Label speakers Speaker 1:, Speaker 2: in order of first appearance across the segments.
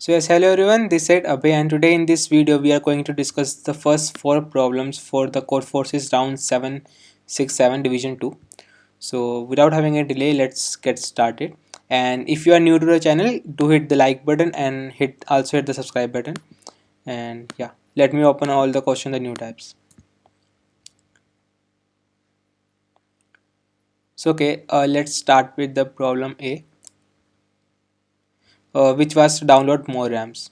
Speaker 1: So yes, hello everyone, this side Abhay, and today in this video we are going to discuss the first 4 problems for the Core Forces round 767 division 2. So without having a delay, let's get started. And if you are new to the channel, do hit the like button and also hit the subscribe button. And yeah, let me open all the question the new tabs. So okay, let's start with the problem A, which was to download more RAMs.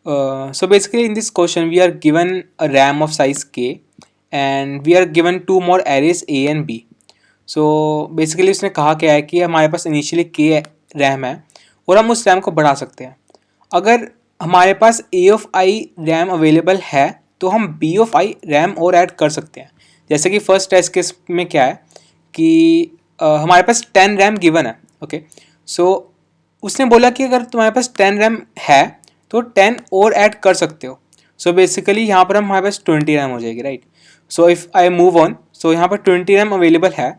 Speaker 1: So basically in this question we are given a RAM of size K and we are given two more arrays A and B. So basically उसने कहा क्या है कि हमारे पास initially K RAM है और हम उस रैम को बढ़ा सकते हैं. अगर हमारे पास A of I RAM available है तो हम B ऑफ I रैम और ऐड कर सकते हैं. जैसे कि फर्स्ट टेस्ट केस में क्या है कि हमारे पास 10 रैम गिवन है. ओके, सो उसने बोला कि अगर तुम्हारे पास 10 रैम है तो 10 और ऐड कर सकते हो. सो बेसिकली यहाँ पर हमारे पास 20 रैम हो जाएगी, right. So if I move on, so यहाँ पर 20 रैम अवेलेबल है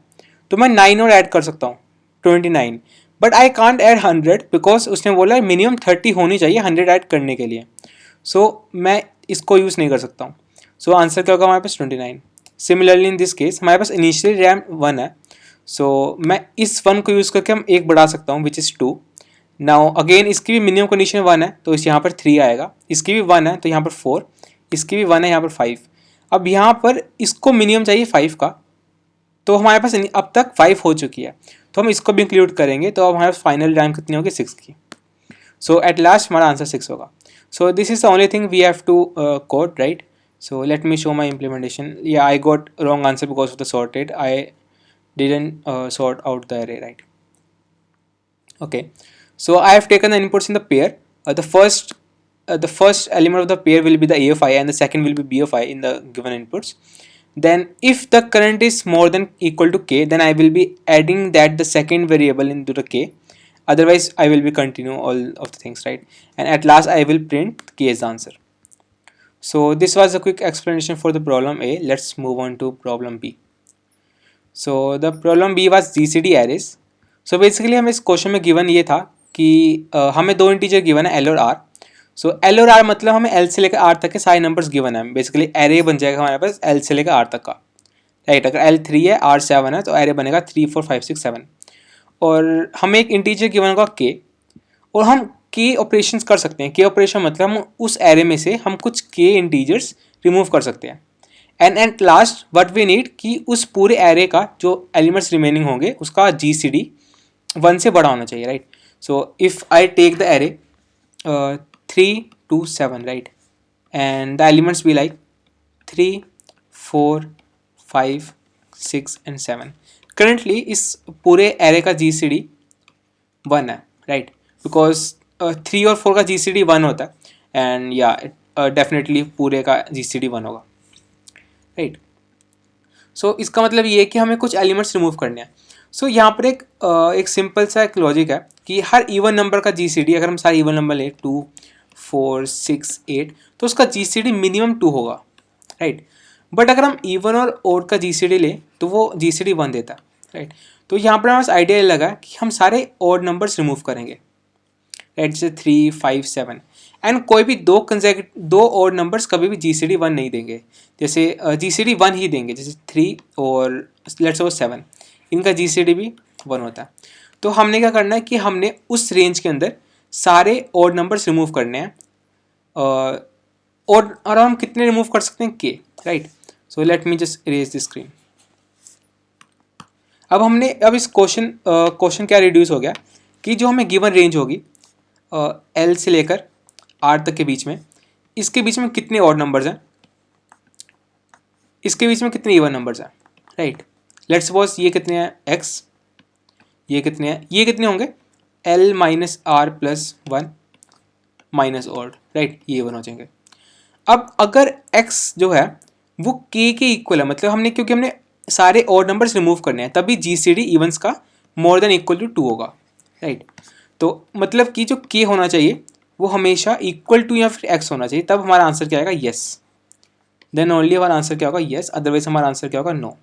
Speaker 1: तो मैं 9 और ऐड कर सकता हूँ, 29. But I can't add 100 because उसने बोला मिनिमम 30 होनी चाहिए 100 ऐड करने के लिए. सो मैं इसको यूज़ नहीं कर सकता हूँ. सो आंसर क्या होगा हमारे पास 29. सिमिलरली इन दिस केस हमारे पास इनिशियल रैम 1 है. सो मैं इस 1 को यूज़ करके हम एक बढ़ा सकता हूँ विच इज़ 2. नाउ अगेन इसकी भी मिनिमम कंडीशन 1 है तो इस यहाँ पर 3 आएगा. इसकी भी 1 है तो यहाँ पर 4. इसकी भी 1 है यहाँ पर 5. अब यहाँ पर इसको मिनिमम चाहिए 5 का, तो हमारे पास अब तक 5 हो चुकी है तो हम इसको भी इंक्लूड करेंगे. तो अब हमारे पास फाइनल रैम कितनी होगी 6 की. सो एट लास्ट हमारा आंसर 6 होगा. So this is the only thing we have to code, right. So let me show my implementation. Yeah, I got wrong answer because of the sorted. I didn't sort out the array, right. Okay, so I have taken the inputs in the pair. The first element of the pair will be the A of I and the second will be B of I in the given inputs. Then if the current is more than equal to K, then I will be adding that the second variable into the K. Otherwise I will be continue all of the things, right. And at last I will print K as the answer. So this was a quick explanation for the problem A. Let's move on to problem B. So the problem B was GCD arrays. So basically हमें इस question में given ये था कि हमें दो integer given है L और R. सो L और R मतलब हमें L से लेकर R तक के सारे नंबर्स गिवन है. बेसिकली एरे बन जाएगा हमारे पास L से लेकर R तक का, राइट. अगर L 3 है R 7 है तो एरे बनेगा 3 4 5 6 7. और हमें एक इंटीजर गिवन होगा K और हम के ऑपरेशंस कर सकते हैं. के ऑपरेशन मतलब हम उस एरे में से हम कुछ के इंटीजर्स रिमूव कर सकते हैं. And at last what we need कि उस पूरे एरे का जो एलिमेंट्स रिमेनिंग होंगे उसका GCD 1 से बड़ा होना चाहिए, right. So if I take the array 3 2 7, right, and the elements be like 3 4 5 6 and 7. Currently इस पूरे एरे का GCD 1 है, राइट, बिकॉज 3 और 4 का GCD 1 होता है एंड या डेफिनेटली पूरे का GCD 1 होगा, राइट. सो इसका मतलब ये है कि हमें कुछ एलिमेंट्स रिमूव करने हैं. सो यहाँ पर एक सिंपल सा एक लॉजिक है कि हर इवन नंबर का GCD, अगर हम सारे इवन नंबर लें 2 4 6 8 तो उसका GCD मिनिमम 2 होगा, राइट. बट अगर हम इवन और ओड का GCD लें तो वो GCD 1 देता है, राइट. तो यहाँ पर हमारे पास आइडिया लगा कि हम सारे ओड नंबर्स रिमूव करेंगे, राइट, जैसे 3 5 7. एंड कोई भी दो ओड नंबर्स कभी भी GCD 1 नहीं देंगे. जैसे GCD 1 ही देंगे, जैसे 3 और लेट्स सपोज 7, इनका GCD भी 1 होता है. तो हमने क्या करना है कि हमने उस रेंज के अंदर सारे ओड नंबर्स रिमूव करने हैं. और हम कितने रिमूव कर सकते हैं K, right. So let me just erase the screen. अब इस क्वेश्चन क्या रिड्यूस हो गया कि जो हमें गिवन रेंज होगी L से लेकर R तक के बीच में, इसके बीच में कितने ऑड नंबर्स हैं, इसके बीच में कितने इवन नंबर्स हैं, राइट. लेट्स सपोज ये कितने हैं X, ये कितने हैं, ये कितने होंगे L minus R plus 1 minus odd, right, ये इवन हो जाएंगे. अब अगर X जो है वो K के इक्वल है, मतलब क्योंकि हमने सारे ऑड नंबर्स रिमूव करने हैं, तभी GCD इवन्स का मोर देन इक्वल टू 2 होगा, राइट. तो मतलब कि जो K होना चाहिए वो हमेशा इक्वल टू या फिर X होना चाहिए, तब हमारा आंसर क्या आएगा येस. देन ओनली हमारा आंसर क्या होगा येस, अदरवाइज हमारा आंसर क्या होगा नो.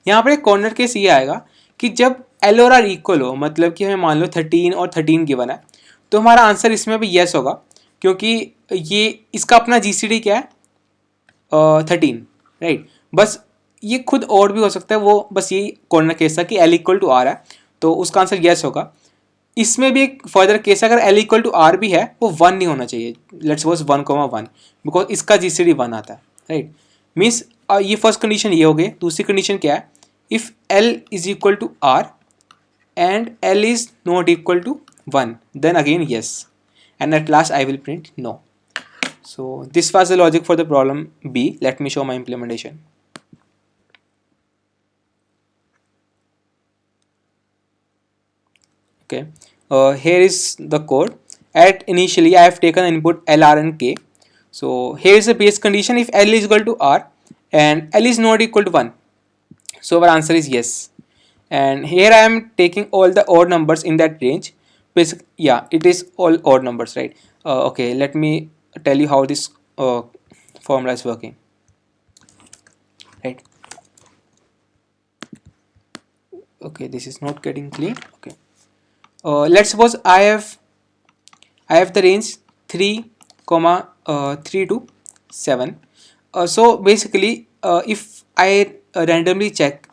Speaker 1: यहाँ पर एक कॉर्नर केस ये आएगा कि जब L और R इक्वल हो, मतलब कि हमें मान लो 13 और 13 गिवन है, तो हमारा आंसर इसमें भी येस होगा, क्योंकि ये इसका अपना GCD क्या है 13, राइट। बस ये खुद और भी हो सकता है, वो बस यही कॉर्नर केस था कि L इक्वल टू आर है, तो उसका आंसर येस होगा। इसमें भी एक फर्दर केस है, अगर L इक्वल टू आर भी है वो 1 नहीं होना चाहिए, लेट्स सपोज 1,1, बिकॉज इसका GCD 1 आता है, राइट। मीन्स ये फर्स्ट कंडीशन ये हो गई। दूसरी कंडीशन क्या है, if L is equal to R and L is not equal to 1, then again yes, and at last I will print no. So this was the logic for the problem B. Let me show my implementation. Okay, here is the code. At initially I have taken input L, R and K. So here is the base condition, if L is equal to R and L is not equal to 1, so our answer is yes. And here I am taking all the odd numbers in that range. Yeah, it is all odd numbers, right? Okay, let me tell you how this formula is working, right? Okay, this is not getting clean. Okay, let's suppose I have the range 3 comma 3 to 7. So basically if I randomly check,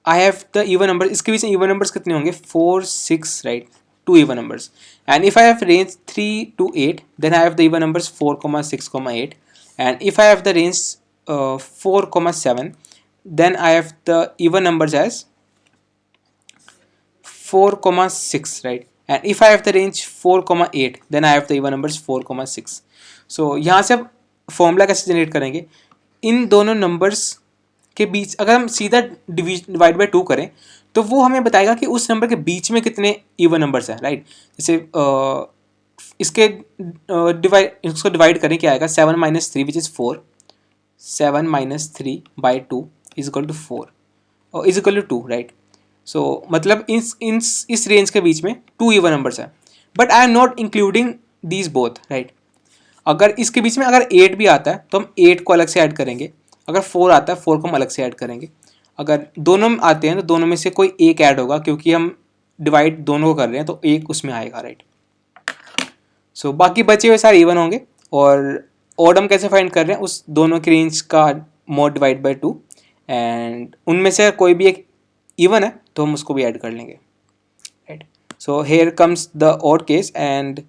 Speaker 1: I have the even numbers. इसके बीच में even numbers कितने होंगे, 4, 6, right? 2 even numbers. And if I have range 3 to 8, then I have the even numbers 4, 6, 8. And if I have the range 4, 7, then I have the even numbers as 4, 6, right? And if I have the range 4, 8, then I have the even numbers 4, 6. So यहाँ से अब formula कैसे generate करेंगे, इन दोनों numbers के बीच अगर हम सीधा डिवाइड बाय 2 करें तो वो हमें बताएगा कि उस नंबर के बीच में कितने इवन नंबर्स हैं, राइट। जैसे इसके इसको डिवाइड करें, क्या आएगा, 7 - 3 which is 4, 7 - 3 by 2 is equal to 4 और is equal to 2, right. So मतलब इस रेंज के बीच में 2 इवन नंबर्स हैं, but I am not including these both, right. अगर इसके बीच में अगर 8 भी आता है तो हम 8 को अलग से ऐड करेंगे, अगर 4 आता है 4 को हम अलग से ऐड करेंगे, अगर दोनों में आते हैं तो दोनों में से कोई एक ऐड होगा, क्योंकि हम डिवाइड दोनों को कर रहे हैं तो एक उसमें आएगा, राइट। सो बाकी बचे हुए सारे इवन होंगे, और ऑड हम कैसे फाइंड कर रहे हैं, उस दोनों की रेंज का मॉड डिवाइड बाय 2, एंड उनमें से कोई भी एक इवन है तो हम उसको भी ऐड कर लेंगे, right. So here comes the odd case, and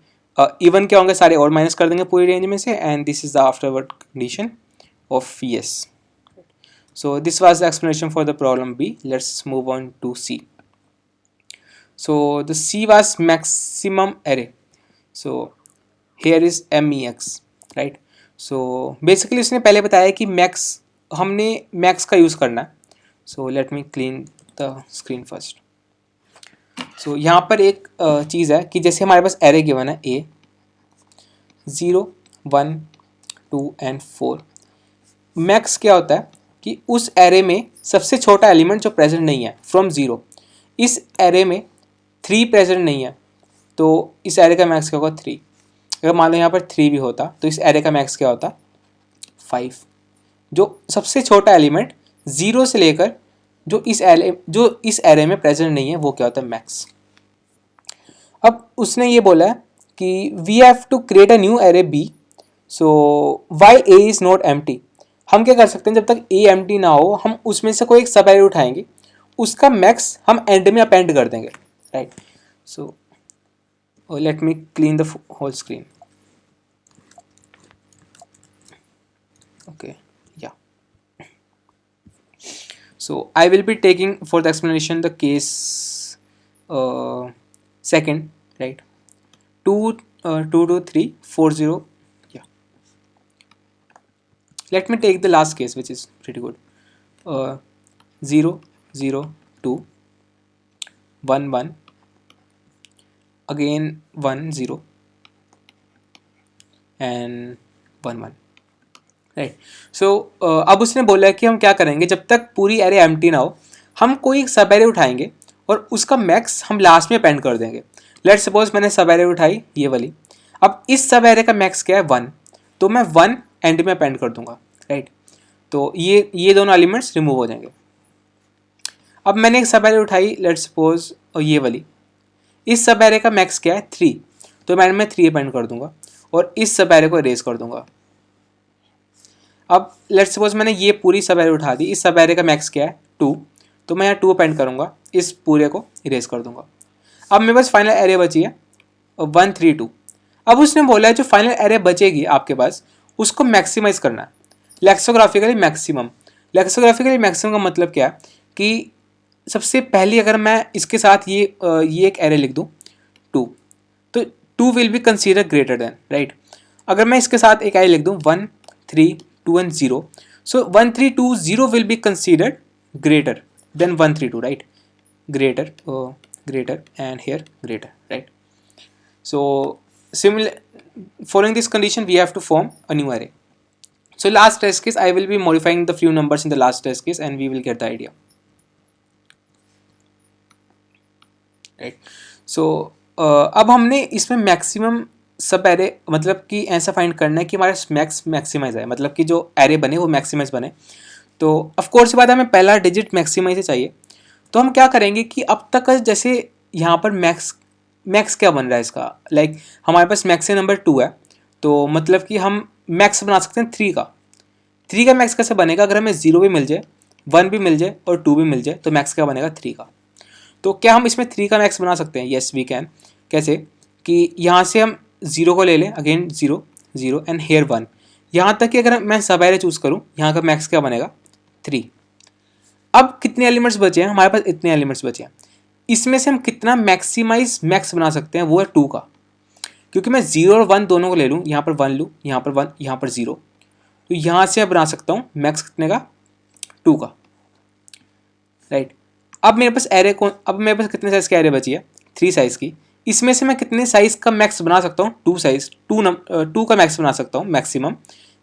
Speaker 1: even क्या होंगे, सारे और माइनस कर देंगे पूरी रेंज में से, and this is the afterward condition of yes. So this was the explanation for the problem B. Let's move on to C. So the C was maximum array. So here is MEX, right? So basically इसने पहले बताया कि max हमने max का use करना है. So let me clean the screen first. So यहाँ पर एक चीज़ है कि जैसे हमारे पास array given है A 0, 1, 2 and 4. मैक्स क्या होता है कि उस एरे में सबसे छोटा एलिमेंट जो प्रेजेंट नहीं है फ्रॉम 0, इस एरे में 3 प्रेजेंट नहीं है, तो इस एरे का मैक्स क्या होगा 3। अगर मान लो यहाँ पर 3 भी होता तो इस एरे का मैक्स क्या होता 5। जो सबसे छोटा एलिमेंट 0 से लेकर जो इस एरे में प्रेजेंट नहीं है वो क्या होता है मैक्स। अब उसने ये बोला है कि we have to create a new array B, so why A is not empty. हम क्या कर सकते हैं, जब तक ए एम्प्टी ना हो हम उसमें से कोई एक सब एरे उठाएंगे, उसका मैक्स हम एंड में अपेंड कर देंगे, right. So let me clean the whole screen. Okay, या so I will be taking for the explanation the case second, right, 2 2 3 4 0. Let me take the last case, which is pretty good. 0 0 2 1 1 again 1 0 and 1 1, right. So अब उसने बोला है कि हम क्या करेंगे, जब तक पूरी एरे एम्प्टी ना हो हम कोई सब एरे उठाएंगे और उसका मैक्स हम लास्ट में अपेंड कर देंगे। लेट्स सपोज मैंने सब एरे उठाई ये वाली, अब इस सब एरे का मैक्स क्या है 1, तो मैं 1 एंड में अपेंड कर दूंगा, राइट। तो ये दोनों एलिमेंट्स रिमूव हो जाएंगे। अब मैंने एक सब एरे उठाई लेट्स सपोज ये वाली, इस सब एरे का मैक्स क्या है 3, तो मैं 3 अपेंड कर दूंगा और इस सब एरे को इरेज कर दूंगा। अब लेट्स सपोज मैंने ये पूरी सब एरे उठा दी, इस सब एरे का मैक्स क्या है 2, तो मैं यहाँ 2 अपेंड करूँगा, इस पूरे को इरेज कर दूंगा। अब मेरे पास फाइनल एरे बची है 1 3 2। अब उसने बोला है जो फाइनल एरे बचेगी आपके पास उसको मैक्सिमाइज करना है, लेक्सोग्राफिकली मैक्सिमम। लेक्सोग्राफिकली मैक्सिमम का मतलब क्या है कि सबसे पहले अगर मैं इसके साथ ये एक एरे लिख दूँ 2, तो 2 will be consider greater than, right. अगर मैं इसके साथ एक एरे लिख दूँ 1 3 2 and 0, so 1 3 2 0 will be considered greater than 1 3 2, right. greater and here greater, right? So similar, following this condition we have to form a new array. So last test case I will be modifying the few numbers in the last test case and we will get the idea, right? So अब हमने इसमें maximum सब array मतलब कि ऐसा find करना है कि हमारा मैक्स मैक्सिमाइज है, मतलब कि जो एरे बने वो मैक्सिमाइज बने। तो ऑफ कोर्स बात है हमें पहला डिजिट मैक्सिमाइज ही चाहिए। तो हम क्या करेंगे कि अब तक जैसे यहाँ पर मैक्स क्या बन रहा है इसका, लाइक हमारे पास मैक्स नंबर 2 है, तो मतलब कि हम मैक्स बना सकते हैं 3 का। 3 का मैक्स कैसे बनेगा, अगर हमें 0 भी मिल जाए 1 भी मिल जाए और 2 भी मिल जाए तो मैक्स क्या बनेगा 3 का। तो क्या हम इसमें 3 का मैक्स बना सकते हैं? Yes we can. कैसे कि यहाँ से हम 0 को ले लें, अगेन 0 0 एंड हेयर 1, यहाँ तक कि अगर मैं सब एरे चूज़ करूँ यहाँ का मैक्स क्या बनेगा 3। अब कितने एलिमेंट्स बचे हैं हमारे पास? इतने एलिमेंट्स बचे हैं। इसमें से हम कितना मैक्सिमाइज मैक्स बना सकते हैं वो है 2 का, क्योंकि मैं 0 और 1 दोनों को ले लूँ, यहाँ पर 1 लूँ, यहाँ पर 1, यहाँ पर 0, तो यहाँ से मैं बना सकता हूँ मैक्स कितने का 2 का, राइट। अब मेरे पास कितने साइज़ की एरे बची है 3 साइज़ की। इसमें से मैं कितने साइज़ का मैक्स बना सकता हूँ 2 का मैक्स बना सकता हूँ मैक्सिमम।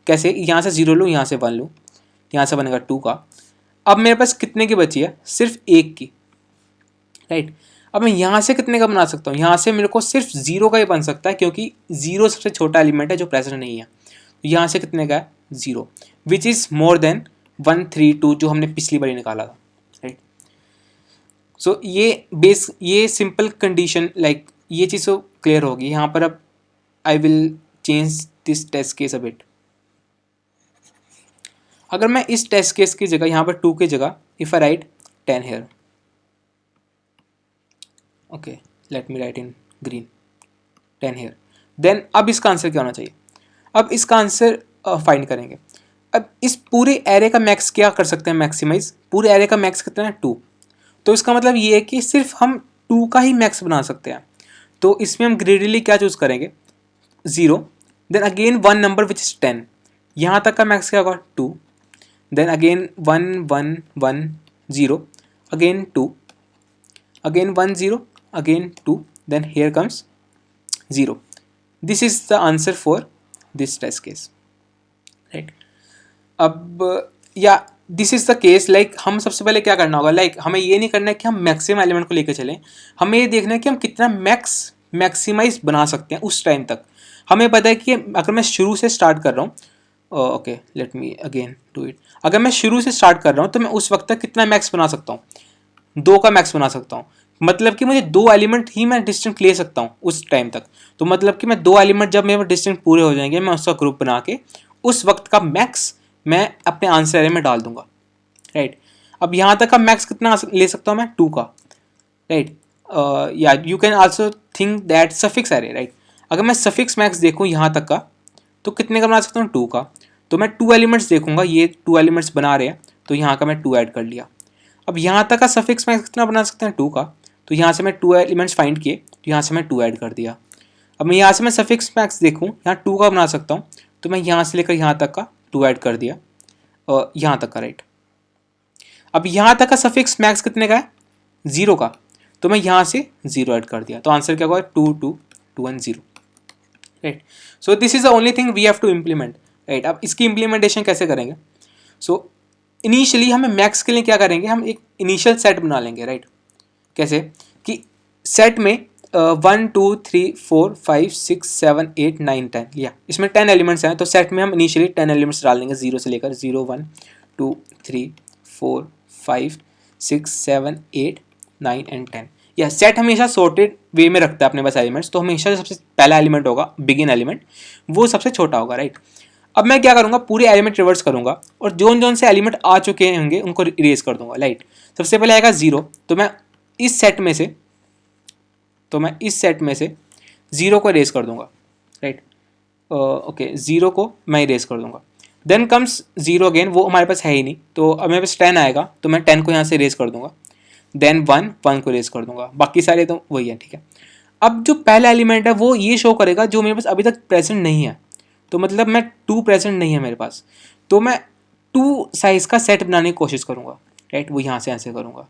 Speaker 1: कैसे? यहाँ से 0 लूँ, यहाँ से 1 लूँ, यहाँ से बनेगा 2 का। अब मेरे पास कितने की बची है? सिर्फ 1 की, राइट। अब मैं यहाँ से कितने का बना सकता हूँ? यहाँ से मेरे को सिर्फ 0 का ही बन सकता है, क्योंकि 0 सबसे छोटा एलिमेंट है जो प्रेजेंट नहीं है। तो यहाँ से कितने का है? 0, विच इज़ मोर देन 1 3 2 जो हमने पिछली बार निकाला था, राइट। सो ये सिंपल कंडीशन, लाइक ये चीज़ तो क्लियर होगी यहाँ पर। अब I will change this test case a bit. अगर मैं इस टेस्ट केस की जगह यहाँ पर 2 की जगह if I write 10 here, okay let me write in green 10 here, then अब इसका आंसर क्या होना चाहिए? अब इसका आंसर फाइंड करेंगे। अब इस पूरे एरे का मैक्स क्या कर सकते हैं मैक्सिमाइज? पूरे एरे का मैक्स कितना है 2, तो इसका मतलब ये है कि सिर्फ हम 2 का ही मैक्स बना सकते हैं। तो इसमें हम ग्रेडिली क्या चूज़ करेंगे? 0, then again 1 number which is 10, यहाँ तक का मैक्स क्या होगा 2, then again 1 1 1 0, again 2, again 1 0, again 2, then here comes 0. This is the answer for this test case, right? अब या this is the case, like हम सबसे पहले क्या करना होगा, लाइक हमें ये नहीं करना है कि हम मैक्सिमम एलिमेंट को लेकर चलें, हमें ये देखना है कि हम कितना मैक्सिमाइज बना सकते हैं उस टाइम तक। हमें पता है कि अगर मैं शुरू से स्टार्ट कर रहा हूँ, okay let me again do it. अगर मैं शुरू से स्टार्ट कर रहा हूँ तो मैं उस वक्त तक कितना मैक्स बना सकता हूँ? 2 का मैक्स बना सकता हूँ, मतलब कि मुझे 2 एलिमेंट ही मैं डिस्टिंक्ट ले सकता हूँ उस टाइम तक। तो मतलब कि मैं 2 एलिमेंट जब मेरे डिस्टिंक्ट पूरे हो जाएंगे मैं उसका ग्रुप बना के उस वक्त का मैक्स मैं अपने आंसर एरे में डाल दूंगा, राइट। अब यहाँ तक का मैक्स कितना ले सकता हूँ मैं? 2 का, राइट। या you can also think that suffix array, right. अगर मैं सफिक्स मैक्स देखूँ यहाँ तक का तो कितने का बना सकता हूँ? 2 का। तो मैं 2 एलिमेंट्स देखूंगा, ये 2 एलिमेंट्स बना रहे हैं तो यहाँ का मैं 2 ऐड कर लिया। अब यहाँ तक का सफिक्स मैक्स कितना बना सकते हैं? 2 का। तो यहाँ से मैं 2 एलिमेंट्स फाइंड किए तो यहाँ से मैं 2 ऐड कर दिया। अब मैं यहाँ से मैं सफिक्स मैक्स देखूँ, यहाँ 2 का बना सकता हूँ, तो मैं यहाँ से लेकर यहाँ तक का 2 ऐड कर दिया, और यहाँ तक का, राइट। अब यहाँ तक का सफिक्स मैक्स कितने का है? 0 का। तो मैं यहाँ से 0 ऐड कर दिया, तो आंसर क्या होगा? 2 2 2 1 0, right. So this is the only thing we have to implement, right. अब इसकी इम्प्लीमेंटेशन कैसे करेंगे? सो इनिशियली हमें मैक्स के लिए क्या करेंगे? हम एक इनिशियल सेट बना लेंगे, राइट। कैसे कि सेट में 1 2 3 4 5 6 7 8 9 10 लिया, इसमें 10 एलिमेंट्स हैं, तो सेट में हम इनिशियली 10 एलिमेंट्स डाल देंगे 0 से लेकर 0 1 2 3 4 5 6 7 8 9 एंड 10। या सेट हमेशा सॉर्टेड वे में रखता है अपने पास एलिमेंट्स, तो हमेशा जो सबसे पहला एलिमेंट होगा बिगिन एलिमेंट वो सबसे छोटा होगा, राइट। अब मैं क्या करूँगा, पूरे एलिमेंट रिवर्स करूँगा और जोन जोन से एलिमेंट आ चुके होंगे उनको इरेज कर दूंगा, राइट। सबसे पहले आएगा 0, तो मैं इस सेट में से 0 को इरेज कर दूंगा, राइट। ओके 0 को मैं इरेज कर दूंगा। देन कम्स 0 अगेन, वो हमारे पास है ही नहीं, तो अब मेरे पास 10 आएगा, तो मैं 10 को यहाँ से इरेज कर दूंगा। देन 1 को इरेज कर दूंगा, बाकी सारे तो वही है, ठीक है। अब जो पहला एलिमेंट है वो ये शो करेगा जो मेरे पास अभी तक प्रेजेंट नहीं है, तो मतलब मैं 2 प्रेजेंट नहीं है मेरे पास, तो मैं 2 साइज का सेट बनाने की कोशिश करूँगा, राइट। वो यहाँ से ऐसे करूँगा।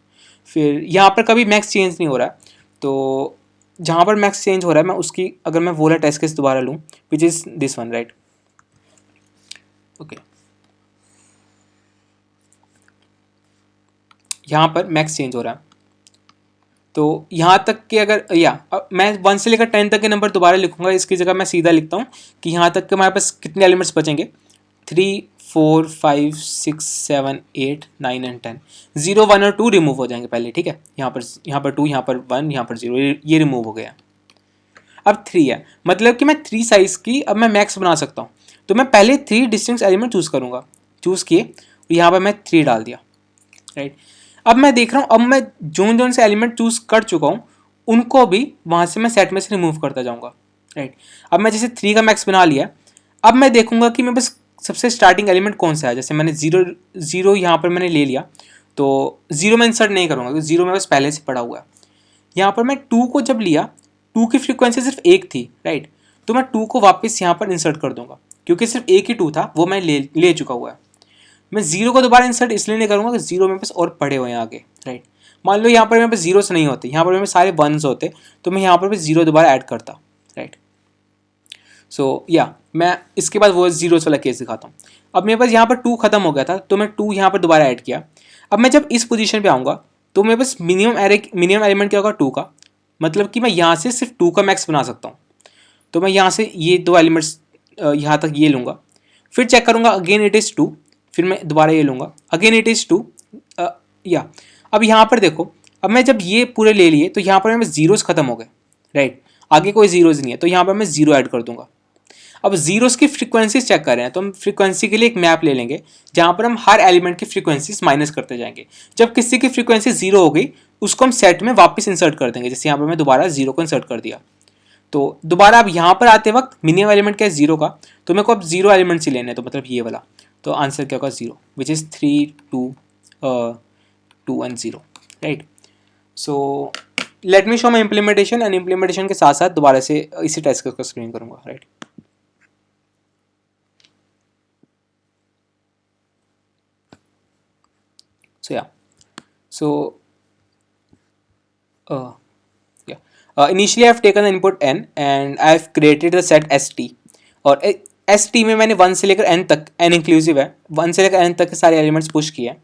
Speaker 1: फिर यहाँ पर कभी मैक्स चेंज नहीं हो रहा है, तो जहाँ पर मैक्स चेंज हो रहा है मैं उसकी, अगर मैं वो वाला टेस्ट केस दोबारा लूँ which is this one, right. Okay, यहाँ पर मैक्स चेंज हो रहा है, तो यहाँ तक के अगर मैं 1 से लेकर 10 तक के नंबर दोबारा लिखूंगा, इसकी जगह मैं सीधा लिखता हूँ कि यहाँ तक के हमारे पास कितने एलिमेंट्स बचेंगे, 3 4 5 6 7 8 9 एंड 10। 0 1 और 2 रिमूव हो जाएंगे पहले, ठीक है। यहाँ पर 2, यहाँ पर 1, यहाँ पर 0, ये रिमूव हो गया। अब 3 है, मतलब कि मैं 3 साइज की अब मैं मैक्स बना सकता हूँ, तो मैं पहले 3 डिस्टिंक्ट एलिमेंट चूज़ करूँगा, चूज़ किए, यहाँ पर मैं 3 डाल दिया, राइट। अब मैं देख रहा हूँ, अब मैं जोन जोन से एलिमेंट चूज़ कर चुका हूँ उनको भी वहाँ से मैं सेट में से रिमूव करता जाऊँगा, राइट। अब मैं जैसे 3 का मैक्स बना लिया, अब मैं देखूँगा कि मैं बस सबसे स्टार्टिंग एलिमेंट कौन सा है। जैसे मैंने 0 यहाँ पर मैंने ले लिया, तो 0 में इंसर्ट नहीं करूँगा क्योंकि 0 मेरे पास पहले से पड़ा हुआ है। यहाँ पर मैं 2 को जब लिया, 2 की फ्रीक्वेंसी सिर्फ 1 थी, राइट, तो मैं 2 को वापस यहाँ पर इंसर्ट कर दूंगा क्योंकि सिर्फ 1 ही 2 था, वो मैं ले चुका हुआ है। मैं 0 को दोबारा इंसर्ट इसलिए नहीं करूँगा कि 0 मेरे पास और पड़े हुए हैं आगे, राइट। मान लो यहाँ पर मेरे पास 0 नहीं होते, यहाँ पर मेरे पास सारे 1s होते, तो मैं यहाँ पर भी 0 दोबारा ऐड करता, राइट। सो मैं इसके बाद वो 0s वाला केस दिखाता हूँ। अब मेरे पास यहाँ पर 2 खत्म हो गया था, तो मैं 2 यहाँ पर दोबारा ऐड किया। अब मैं जब इस पोजीशन पे आऊँगा तो मेरे पास मिनिमम एलिमेंट क्या होगा, 2 का, मतलब कि मैं यहाँ से सिर्फ 2 का मैक्स बना सकता हूँ। तो मैं यहाँ से ये 2 एलिमेंट्स यहाँ तक ये लूँगा, फिर चेक करूँगा, अगेन इट इज़ 2, फिर मैं दोबारा ये लूँगा, अगेन इट इज़ 2, अब यहाँ पर देखो, अब मैं जब ये पूरे ले लिए तो यहाँ पर मेरे जीरोस खत्म हो गए, राइट, आगे कोई जीरोस नहीं है, तो यहाँ पर मैं 0 ऐड कर दूंगा। अब जीरोस की फ्रीक्वेंसीज चेक कर रहे हैं, तो हम फ्रीक्वेंसी के लिए एक मैप ले लेंगे जहाँ पर हम हर एलिमेंट की फ्रीक्वेंसीज माइनस करते जाएंगे। जब किसी की फ्रीक्वेंसी 0 हो गई उसको हम सेट में वापस इंसर्ट कर देंगे। जैसे यहाँ पर मैं दोबारा 0 को इंसर्ट कर दिया, तो दोबारा अब यहाँ पर आते वक्त मिनिमम एलिमेंट क्या है, 0 का, तो मेरे को अब 0 एलिमेंट ही लेने हैं, तो मतलब ये वाला, तो आंसर क्या होगा 0, which is 3 2 2 and 0, right. So let me show my implementation, and implementation के साथ साथ दोबारा से इसी टेस्ट को एक्सप्लेन करूँगा, right. Initially I've taken the input n and I've created the set st, और st में मैंने 1 से लेकर n तक, n इंक्लूसिव है, 1 से लेकर n तक के सारे एलिमेंट्स पुश किए हैं,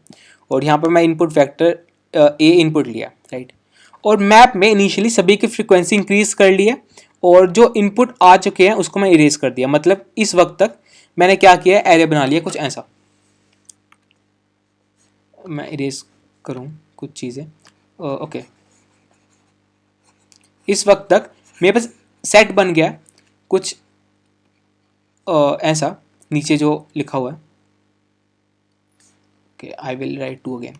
Speaker 1: और यहाँ पर मैं इनपुट वेक्टर a इनपुट लिया, राइट। और मैप में इनिशियली सभी की फ्रीक्वेंसी इंक्रीज कर ली है, और जो इनपुट आ चुके हैं उसको मैं इरेज कर दिया। मतलब इस वक्त तक मैंने क्या किया है, एरे बना लिया कुछ ऐसा। मैं इरेज करूँ कुछ चीज़ें, ओके। इस वक्त तक मेरे पास सेट बन गया कुछ ऐसा, नीचे जो लिखा हुआ है, okay, I will write 2 again,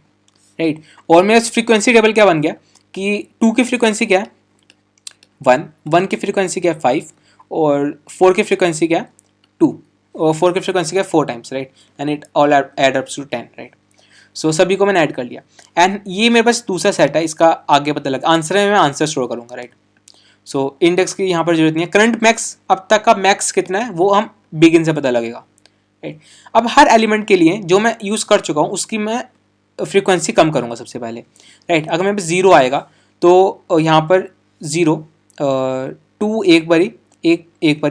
Speaker 1: right. और मेरा फ्रीक्वेंसी टेबल क्या बन गया कि 2 की फ्रीक्वेंसी क्या है 1, 1 की फ्रीक्वेंसी क्या है 5, और 4 की फ्रीक्वेंसी क्या है 2, और 4 की फ्रीक्वेंसी क्या है 4 times, right, and it all add up to 10, right. So सभी को मैंने ऐड कर लिया, एंड ये मेरे पास दूसरा सेट है, इसका आगे पता लगा, आंसर में मैं आंसर स्टोर करूँगा, राइट। सो इंडेक्स की यहाँ पर जरूरत नहीं है। करंट मैक्स अब तक का मैक्स कितना है वो हम बिगिन से पता लगेगा, राइट। अब हर एलिमेंट के लिए जो मैं यूज़ कर चुका हूँ उसकी मैं फ्रीक्वेंसी कम करूँगा सबसे पहले, राइट। अगर मेरे पास 0 आएगा तो यहाँ पर 0, 2 एक बारी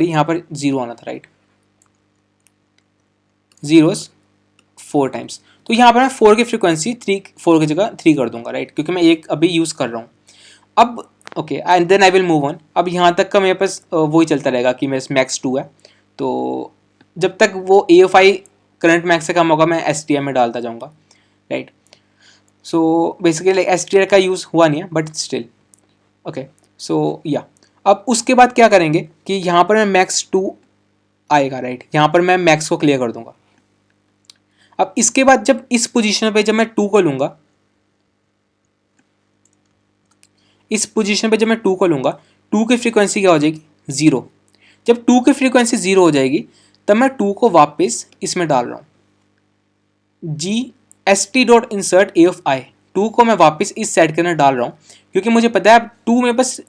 Speaker 1: यहाँ पर 0 आना था, राइट, जीरोस 4 टाइम्स, तो यहाँ पर मैं 4 की फ्रीक्वेंसी 4 की जगह 3 कर दूंगा, राइट, क्योंकि मैं एक अभी यूज़ कर रहा हूँ। अब okay, and then I will move on. अब यहाँ तक का मेरे पास वही चलता रहेगा कि मेरे मैक्स 2 है, तो जब तक वो AFI करंट मैक्स से कम होगा मैं STM में डालता जाऊँगा, राइट। सो बेसिकली STM का यूज़ हुआ नहीं है, बट स्टिल ओके, सो या अब उसके बाद क्या करेंगे कि यहाँ पर मैं मैक्स 2 आएगा, राइट, यहाँ पर मैं मैक्स को क्लियर कर दूंगा। अब इसके बाद जब इस पोजीशन पे जब मैं 2 को लूंगा, इस पोजीशन पे जब मैं 2 को लूंगा, 2 की फ्रीक्वेंसी क्या हो जाएगी, 0। जब 2 की फ्रीक्वेंसी 0 हो जाएगी तब मैं 2 को वापस इसमें डाल रहा हूँ, G S T dot insert A of I. 2 को मैं वापस इस सेट के अंदर डाल रहा हूँ क्योंकि मुझे पता है अब 2 में बस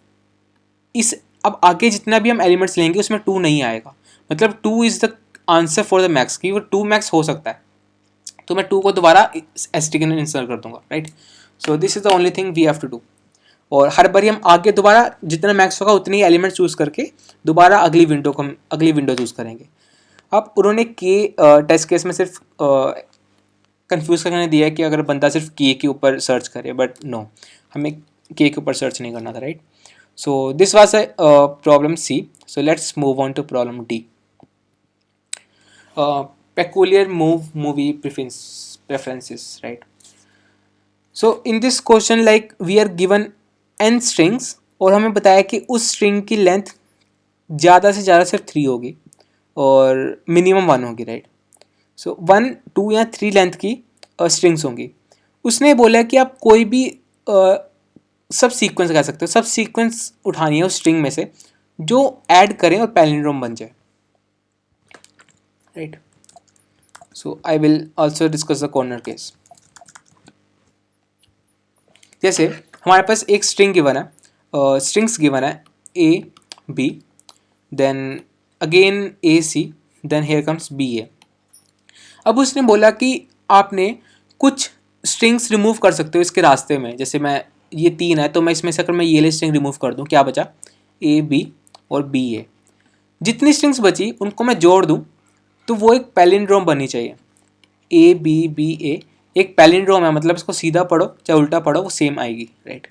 Speaker 1: इस, अब आगे जितना भी हम एलिमेंट्स लेंगे उसमें 2 नहीं आएगा, मतलब 2 is the answer for the max, की वो 2 मैक्स हो सकता है, तो मैं 2 को दोबारा एस टी के अंदर इंसर्ट कर दूंगा, right. So this is the only thing we have to do. और हर बारी हम आगे दोबारा जितना मैक्स होगा उतनी ही एलिमेंट चूज करके दोबारा अगली विंडो को हम अगली विंडो चूज करेंगे। अब उन्होंने के टेस्ट केस में सिर्फ कंफ्यूज करने दिया है कि अगर बंदा सिर्फ के ऊपर सर्च करे, बट नो, हमें के ऊपर सर्च नहीं करना था, right. So this was a problem C. So let's move on to problem D, peculiar movie preferences, right? So in this question, like we are given n strings और हमें बताया कि उस स्ट्रिंग की लेंथ ज़्यादा से ज़्यादा सिर्फ 3 होगी और मिनिमम 1 होगी, राइट। सो 1, 2 या 3 लेंथ की स्ट्रिंग्स होंगी। उसने बोला कि आप कोई भी सब सीक्वेंस कह सकते हो, सब सीक्वेंस उठानी है उस स्ट्रिंग में से जो ऐड करें और पैलिंड्रोम बन जाए, right. So I will also discuss the corner case. जैसे हमारे पास एक स्ट्रिंग गिवन है, स्ट्रिंग्स गिवन है A B, then again A C, then here comes B A. अब उसने बोला कि आपने कुछ स्ट्रिंग्स रिमूव कर सकते हो इसके रास्ते में, जैसे मैं ये 3 है तो मैं इसमें से अगर मैं ये वाली स्ट्रिंग रिमूव कर दूं, क्या बचा, ए बी और बी ए। जितनी स्ट्रिंग्स बची उनको मैं जोड़ दूं तो वो एक पैलिंड्रोम बननी चाहिए। ए बी बी ए एक पैलिंड्रोम है, मतलब इसको सीधा पढ़ो चाहे उल्टा पढ़ो वो सेम आएगी, राइट।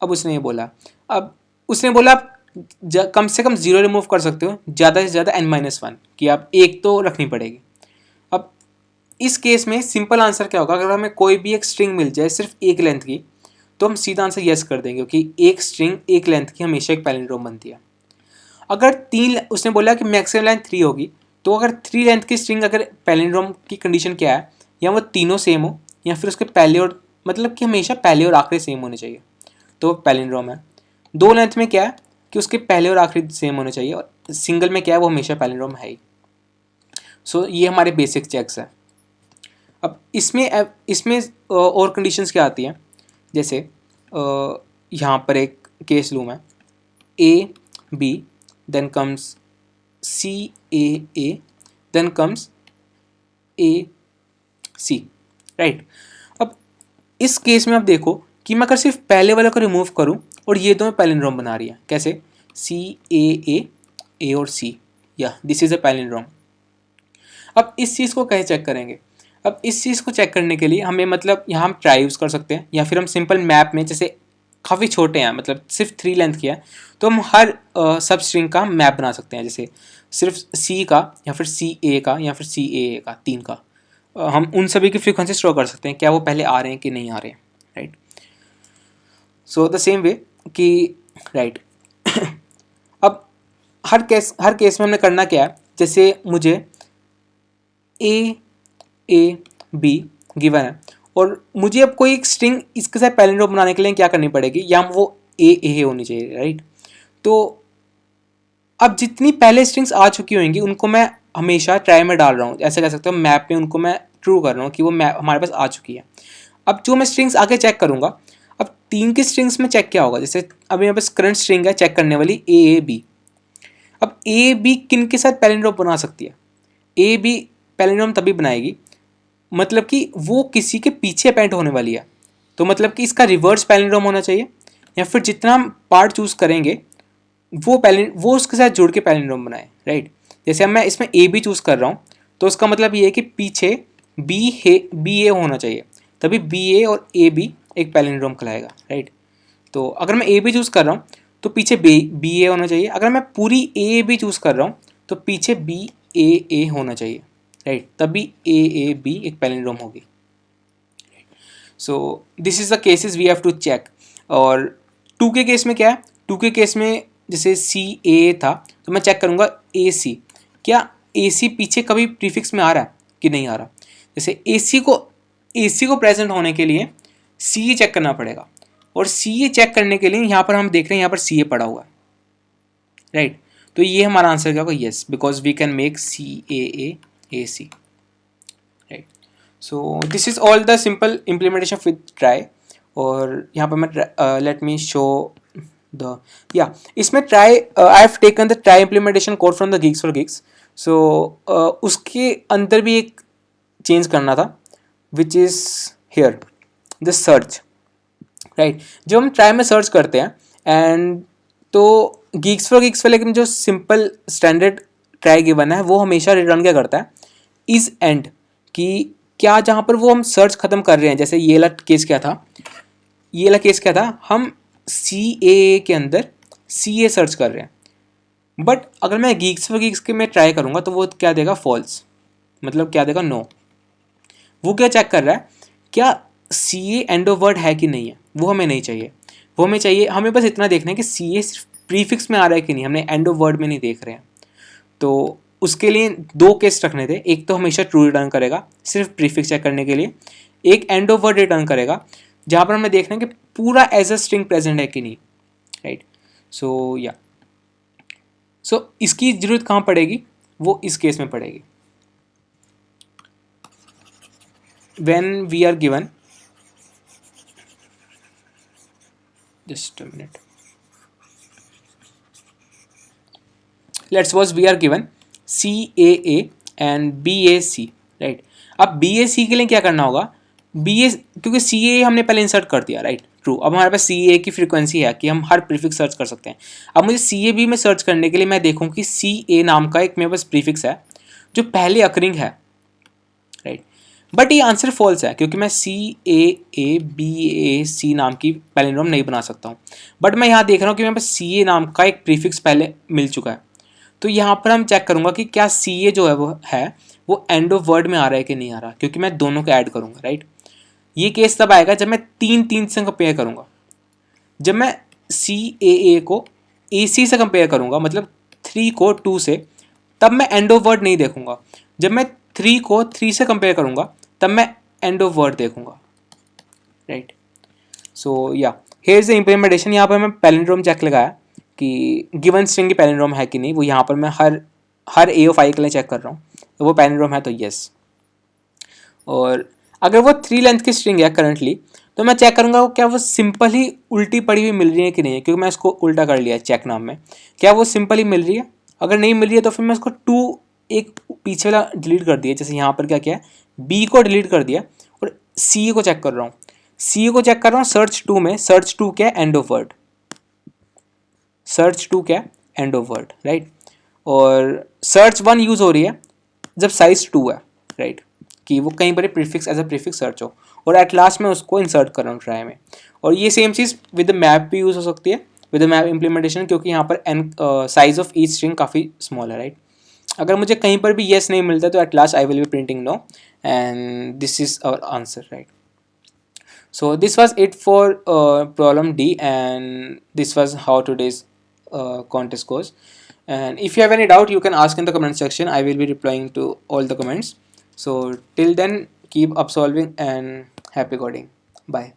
Speaker 1: अब उसने ये बोला, अब उसने बोला आप कम से कम 0 रिमूव कर सकते हो, ज़्यादा से ज़्यादा n-1 कि आप एक तो रखनी पड़ेगी। अब इस केस में सिंपल आंसर क्या होगा, अगर हमें कोई भी एक स्ट्रिंग मिल जाए सिर्फ एक लेंथ की तो हम सीधा आंसर येस कर देंगे क्योंकि एक स्ट्रिंग एक लेंथ की हमेशा एक पैलिंड्रोम बनती है। अगर 3, उसने बोला कि मैक्सिमम लेंथ 3 होगी, तो अगर 3 लेंथ की स्ट्रिंग अगर पैलिंड्रोम की कंडीशन क्या है, या वो तीनों सेम हो या फिर उसके पहले और, मतलब कि हमेशा पहले और आखिरी सेम होने चाहिए, तो पैलिंड्रोम है। 2 लेंथ में क्या है कि उसके पहले और आखिरी सेम होने चाहिए, और सिंगल में क्या है वो हमेशा पैलिंड्रोम है ही। सो ये हमारे बेसिक चेक्स हैं। अब इसमें और कंडीशंस क्या आती हैं, जैसे यहाँ पर एक केस लूँ मैं, A B then comes C A then comes A C, right. अब इस केस में आप देखो कि मैं अगर सिर्फ पहले वाले को रिमूव करूं और ये दोनों पैलिंड्रोम बना रही है, कैसे, सी ए और सी, या दिस इज अ पैलिंड्रोम। अब इस चीज़ को कैसे चेक करेंगे, अब इस चीज़ को चेक करने के लिए हमें, मतलब यहाँ हम ट्राई यूज़ कर सकते हैं या फिर हम सिंपल मैप में, जैसे काफ़ी छोटे हैं मतलब सिर्फ 3 लेंथ की है, तो हम हर सब स्ट्रिंग का मैप बना सकते हैं, जैसे सिर्फ सी का या फिर सी ए का या फिर सी ए का, 3 का। हम उन सभी की फ्रीक्वेंसी स्टोर कर सकते हैं, क्या वो पहले आ रहे हैं कि नहीं आ रहे हैं, right. So the same way कि, राइट अब हर केस में हमने करना क्या है, जैसे मुझे ए बी गिवन है और मुझे अब कोई एक स्ट्रिंग इसके साथ पैलिंड्रोम बनाने के लिए क्या करनी पड़ेगी, या वो ए होनी चाहिए, राइट। तो अब जितनी पहले स्ट्रिंग्स आ चुकी होंगी उनको मैं हमेशा ट्राई में डाल रहा हूँ, ऐसे कह सकते हो मैप में उनको मैं ट्रू कर रहा हूँ कि वो मैप हमारे पास आ चुकी है। अब जो मैं स्ट्रिंग्स आगे चेक करूँगा, अब 3 की स्ट्रिंग्स में चेक क्या होगा, जैसे अभी मेरे पास करंट स्ट्रिंग है चेक करने वाली ए बी। अब ए बी किन के साथ पैलिंड्रोम बना सकती है, ए बी पैलिंड्रोम तभी बनाएगी मतलब कि वो किसी के पीछे अपेंड होने वाली है, तो मतलब कि इसका रिवर्स पैलिंड्रोम होना चाहिए, या फिर जितना हम पार्ट चूज करेंगे वो उसके साथ जुड़ के पैलिंड्रोम बनाए, राइट। जैसे अब मैं इसमें ए बी चूज़ कर रहा हूँ तो उसका मतलब ये है कि पीछे बी ए होना चाहिए, तभी बी ए और ए बी एक पैलिंड्रोम कहलाएगा, राइट। तो अगर मैं ए बी चूज़ कर रहा हूँ तो पीछे बी ए होना चाहिए, अगर मैं पूरी ए बी चूज़ कर रहा हूँ तो पीछे बी ए होना चाहिए, राइट, तभी ए बी एक पैलिंड्रोम होगी। So this is the cases we have to check. और टू के केस में क्या है, टू के केस में जैसे सी ए था तो मैं चेक करूँगा ए सी, क्या ए सी पीछे कभी प्रीफिक्स में आ रहा है कि नहीं आ रहा। जैसे ए सी को प्रेजेंट होने के लिए सी ए चेक करना पड़ेगा, और सी ए चेक करने के लिए यहाँ पर हम देख रहे हैं यहाँ पर सी ए पड़ा हुआ है, राइट। तो ये हमारा आंसर क्या होगा, yes, because we can make C A C, right. So this is all the simple implementation with trie. और यहाँ पर मैं लेट मी शो द या इसमें trie I have taken the trie implementation code from the geeks for geeks. So उसके अंदर भी एक चेंज करना था which is here the search, right. जब हम ट्राई में सर्च करते हैं एंड तो गीक्स फॉर गीक्स पर लेकिन जो सिंपल स्टैंडर्ड ट्राई गिवन है वो हमेशा रिटर्न क्या करता है, इज एंड, कि क्या जहाँ पर वो हम सर्च खत्म कर रहे हैं, जैसे ये वाला केस क्या था, ये वाला केस क्या था, हम सी ए के अंदर सी ए सर्च कर रहे हैं, बट अगर मैं गीक्स फॉर गीक्स के में ट्राई करूँगा तो वो क्या देगा, फॉल्स, मतलब क्या देगा, नो। वो क्या चेक कर रहा है, क्या सी ए एंड ऑफ वर्ड है कि नहीं है, वो हमें नहीं चाहिए। वो हमें चाहिए, हमें बस इतना देखना है कि सी ए सिर्फ प्रीफिक्स में आ रहा है कि नहीं, हमने एंड ऑफ वर्ड में नहीं देख रहे हैं। तो उसके लिए दो केस रखने थे, एक तो हमेशा ट्रू रिटर्न करेगा सिर्फ प्रीफिक्स चेक करने के लिए, एक एंड ऑफ वर्ड रिटर्न करेगा जहाँ पर हमें देखना है कि पूरा एज अ स्ट्रिंग प्रेजेंट है कि नहीं, राइट। सो या सो इसकी ज़रूरत कहाँ पड़ेगी, वो इस केस में पड़ेगी, when we are given, just a minute, let's suppose we are given CAA and BAC, right. अब BAC के लिए क्या करना होगा, BA क्योंकि CAA हमने पहले इंसर्ट कर दिया, राइट, ट्रू। अब हमारे पास CAA की फ्रीक्वेंसी है कि हम हर प्रीफिक्स सर्च कर सकते हैं। अब मुझे CAB में सर्च करने के लिए मैं देखूँ कि CA नाम का एक मेरे पास प्रीफिक्स है जो पहले अकरिंग है, राइट। बट ये आंसर फॉल्स है क्योंकि मैं CAABAC नाम की पैलिंड्रोम नहीं बना सकता हूँ। बट मैं यहाँ देख रहा हूँ कि मेरे पास CA नाम का एक प्रीफिक्स पहले मिल चुका है, तो यहाँ पर हम चेक करूँगा कि क्या CA जो है वो एंड ऑफ वर्ड में आ रहा है कि नहीं आ रहा, क्योंकि मैं दोनों को ऐड करूँगा, राइट। ये केस तब आएगा जब मैं तीन से कंपेयर करूँगा। जब मैं CAA को AC से कंपेयर करूँगा, मतलब 3 को 2 से, तब मैं एंड ऑफ वर्ड नहीं देखूँगा। जब मैं 3 को 3 से कंपेयर करूँगा तब मैं एंड ऑफ वर्ड देखूँगा, राइट। सो या हेयर इज द इम्प्लीमेंटेशन। यहाँ पर मैं पैलिंड्रोम चेक लगाया कि गिवन स्ट्रिंग की पैलिंड्रोम है कि नहीं, वो यहाँ पर मैं हर ए ऑफ आई के लिए चेक कर रहा हूँ, तो वो पैलिंड्रोम है तो येस। और अगर वो 3 लेंथ की स्ट्रिंग है करंटली, तो मैं चेक करूँगा क्या वो सिंपल ही उल्टी पड़ी हुई मिल रही है कि नहीं है, क्योंकि मैं इसको उल्टा कर लिया है चेक नाम में, क्या वो सिंपल ही मिल रही है। अगर नहीं मिल रही है तो फिर मैं उसको 2 एक पीछे वाला डिलीट कर दिया, जैसे यहाँ पर क्या किया है, बी को डिलीट कर दिया और सी को चेक कर रहा हूँ। सी को चेक कर रहा हूँ सर्च 2 में, सर्च 2 क्या है, एंड ऑफ वर्ड, सर्च 2 क्या है, एंड ऑफ वर्ड, राइट। और सर्च 1 यूज़ हो रही है जब साइज 2 है, राइट, कि वो कहीं पर prefix as a prefix search हो, और एट लास्ट में उसको इंसर्ट कर रहा हूँ ट्राई में। और ये सेम चीज़ विद मैप भी यूज़ हो सकती है, विद मैप इम्प्लीमेंटेशन, क्योंकि यहाँ पर n size of each string काफ़ी स्मॉल है, राइट। अगर मुझे कहीं पर भी येस नहीं मिलता तो at last I will be printing no, and this is our answer, right. So this was it for problem D, and this was how today's contest goes. And if you have any doubt, you can ask in the comment section. I will be replying to all the comments. So till then, keep up solving and happy coding. Bye.